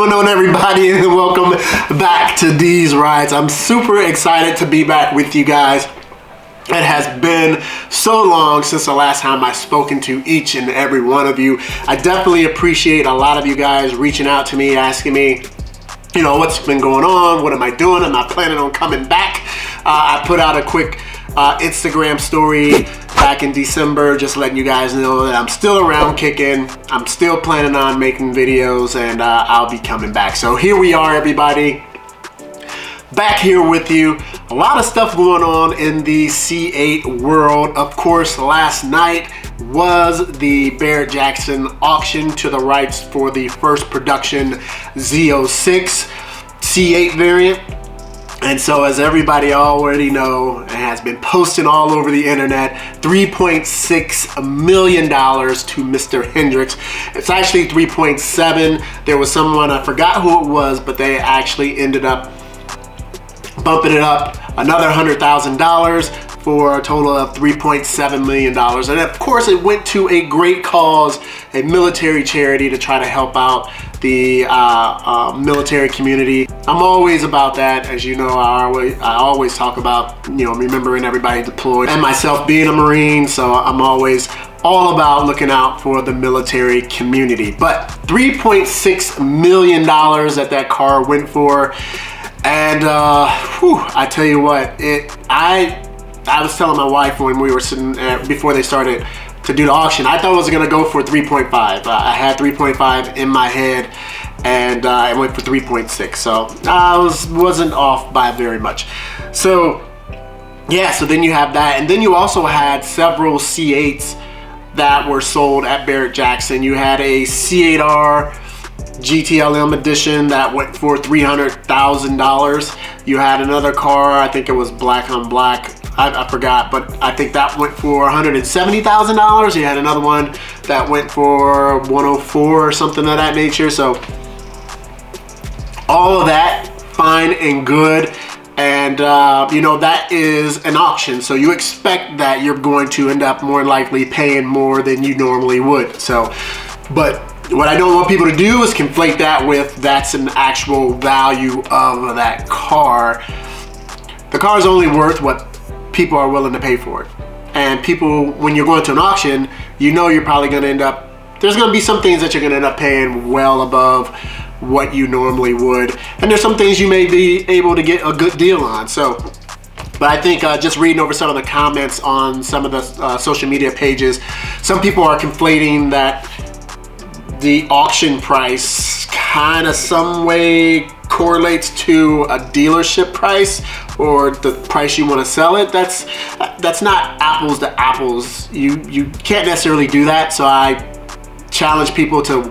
going on, everybody, and welcome back to These Rides. I'm super excited to be back with you guys. It has been so long since the last time I've spoken to each and every one of you. I definitely appreciate a lot of you guys reaching out to me, asking me, you know, what's been going on, what am I doing, am I planning on coming back? I put out a quick Instagram story back in December, just letting you guys know that I'm still around kicking. I'm still planning on making videos, and I'll be coming back. So here we are, everybody, back here with you. A lot of stuff going on in the C8 world. Of course, last night was the Barrett-Jackson auction to the rights for the first production Z06 C8 variant. And so, as everybody already know, and has been posted all over the internet, $3.6 million to Mr. Hendricks. It's actually 3.7. There was someone, I forgot who it was, but they actually ended up bumping it up another $100,000 for a total of $3.7 million. And of course, it went to a great cause, a military charity to try to help out the military community. I'm always about that. As you know, I always talk about, you know, remembering everybody deployed, and myself being a Marine, so I'm always all about looking out for the military community. But $3.6 million that car went for. And I tell you what, I was telling my wife when we were sitting before they started to do the auction, I thought it was gonna go for 3.5. I had 3.5 in my head, and I went for 3.6. So I wasn't off by very much. So yeah, so then you have that, and then you also had several C8s that were sold at Barrett-Jackson. You had a C8R GTLM edition that went for $300,000. You had another car, I think it was black on black, I forgot, but I think that went for $170,000. You had another one that went for 104 or something of that nature. So all of that fine and good, and you know, that is an auction, so you expect that you're going to end up more likely paying more than you normally would. So, but what I don't want people to do is conflate that with that's an actual value of that car. The car is only worth what people are willing to pay for it. And people, when you're going to an auction, you know you're probably going to end up, there's going to be some things that you're going to end up paying well above what you normally would. And there's some things you may be able to get a good deal on. So, but I think just reading over some of the comments on some of the social media pages, some people are conflating that the auction price kind of some way correlates to a dealership price or the price you want to sell it. That's not apples to apples. You can't necessarily do that. So I challenge people to,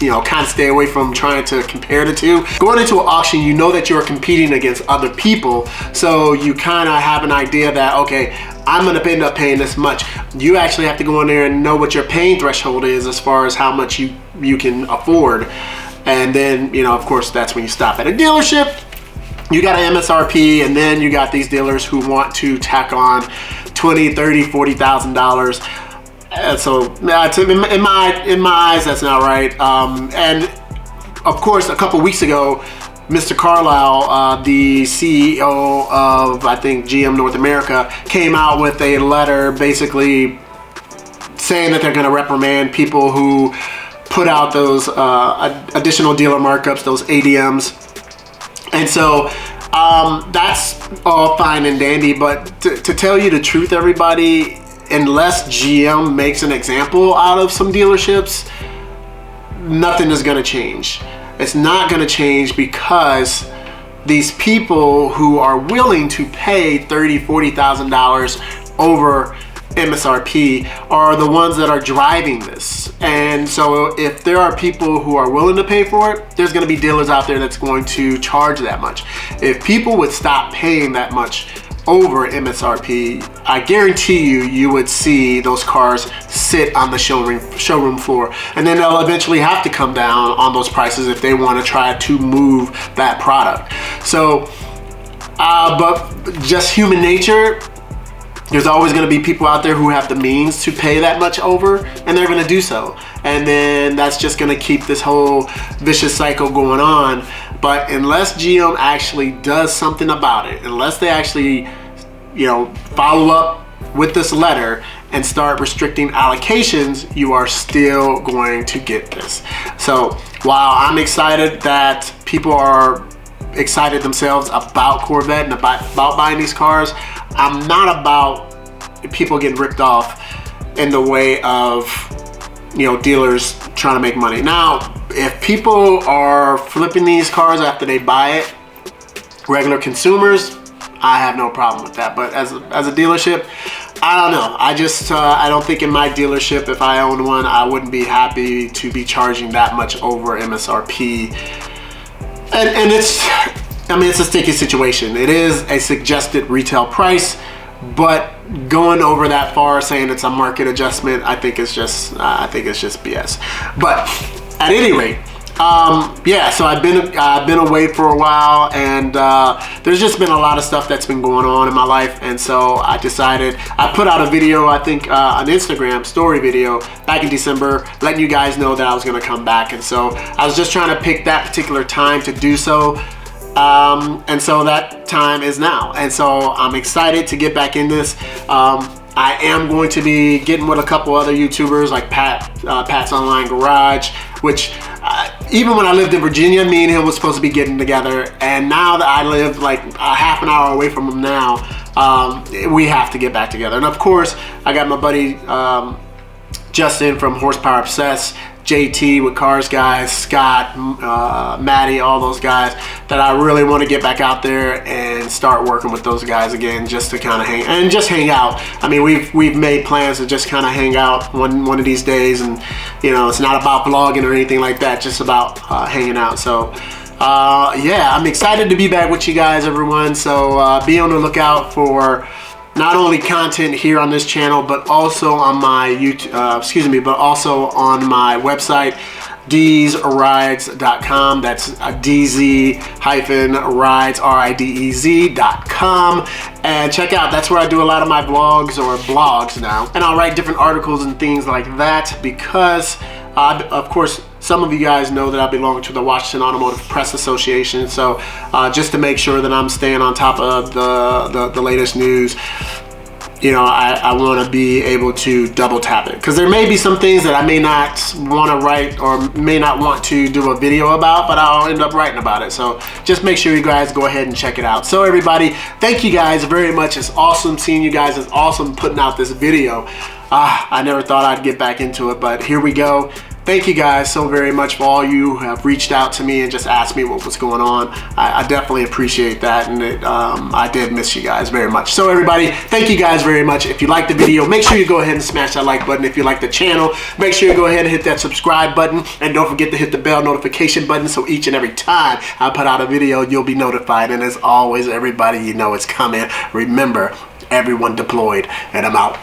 you know, kind of stay away from trying to compare the two. Going into an auction, you know that you're competing against other people, so you kind of have an idea that, okay, I'm gonna end up paying this much. You actually have to go in there and know what your pain threshold is as far as how much you can afford. And then, you know, of course, that's when you stop at a dealership. You got an MSRP, and then you got these dealers who want to tack on $20,000, $30,000, $40,000. And so in my eyes, that's not right. And of course, a couple weeks ago, Mr. Carlisle, the CEO of, I think, GM North America, came out with a letter basically saying that they're going to reprimand people who put out those additional dealer markups, those ADMs. And so that's all fine and dandy, but to tell you the truth, everybody, unless GM makes an example out of some dealerships, nothing is going to change. It's not going to change, because these people who are willing to pay $30,000, $40,000 over MSRP are the ones that are driving this. And so if there are people who are willing to pay for it, there's going to be dealers out there that's going to charge that much. If people would stop paying that much over MSRP, I guarantee you would see those cars sit on the showroom floor, and then they'll eventually have to come down on those prices if they want to try to move that product. So but just human nature, there's always going to be people out there who have the means to pay that much over, and they're going to do so. And then that's just going to keep this whole vicious cycle going on. But unless Zhiyun actually does something about it, unless they actually, you know, follow up with this letter and start restricting allocations, you are still going to get this. So while I'm excited that people are excited themselves about Corvette and about buying these cars, I'm not about people getting ripped off in the way of, you know, dealers trying to make money. Now, if people are flipping these cars after they buy it, regular consumers, I have no problem with that. But as a dealership, I don't know. I don't think in my dealership, if I owned one, I wouldn't be happy to be charging that much over MSRP. And it's, I mean, it's a sticky situation. It is a suggested retail price, but going over that far, saying it's a market adjustment, I think it's just BS. But at any rate, yeah, so I've been away for a while, and there's just been a lot of stuff that's been going on in my life, and so I decided, I put out a video, I think an Instagram story video back in December, letting you guys know that I was going to come back. And so I was just trying to pick that particular time to do so, and so that time is now, and so I'm excited to get back in this. I am going to be getting with a couple other YouTubers like Pat's Online Garage, which even when I lived in Virginia, me and him was supposed to be getting together, and now that I live like a half an hour away from him now, we have to get back together. And of course, I got my buddy Justin from Horsepower Obsessed, JT with Cars Guys, Scott, Maddie, all those guys that I really want to get back out there and start working with those guys again, just to kind of hang out. I mean, we've made plans to just kind of hang out one of these days, and you know, it's not about vlogging or anything like that, just about hanging out. So yeah, I'm excited to be back with you guys, everyone. So be on the lookout for not only content here on this channel, but also on my YouTube, but also on my website, dzrides.com. That's dz-rides, ridez.com. And check out, that's where I do a lot of my vlogs, or blogs now. And I'll write different articles and things like that, because of course, some of you guys know that I belong to the Washington Automotive Press Association. So just to make sure that I'm staying on top of the latest news, you know, I want to be able to double tap it, because there may be some things that I may not want to write or may not want to do a video about, but I'll end up writing about it. So just make sure you guys go ahead and check it out. So everybody, thank you guys very much. It's awesome seeing you guys. It's awesome putting out this video. I never thought I'd get back into it, but here we go. Thank you guys so very much for all you who have reached out to me and just asked me what was going on. I definitely appreciate that, and I did miss you guys very much. So everybody, thank you guys very much. If you liked the video, make sure you go ahead and smash that like button. If you like the channel, make sure you go ahead and hit that subscribe button, and don't forget to hit the bell notification button, so each and every time I put out a video, you'll be notified. And as always, everybody, you know it's coming. Remember, everyone deployed, and I'm out.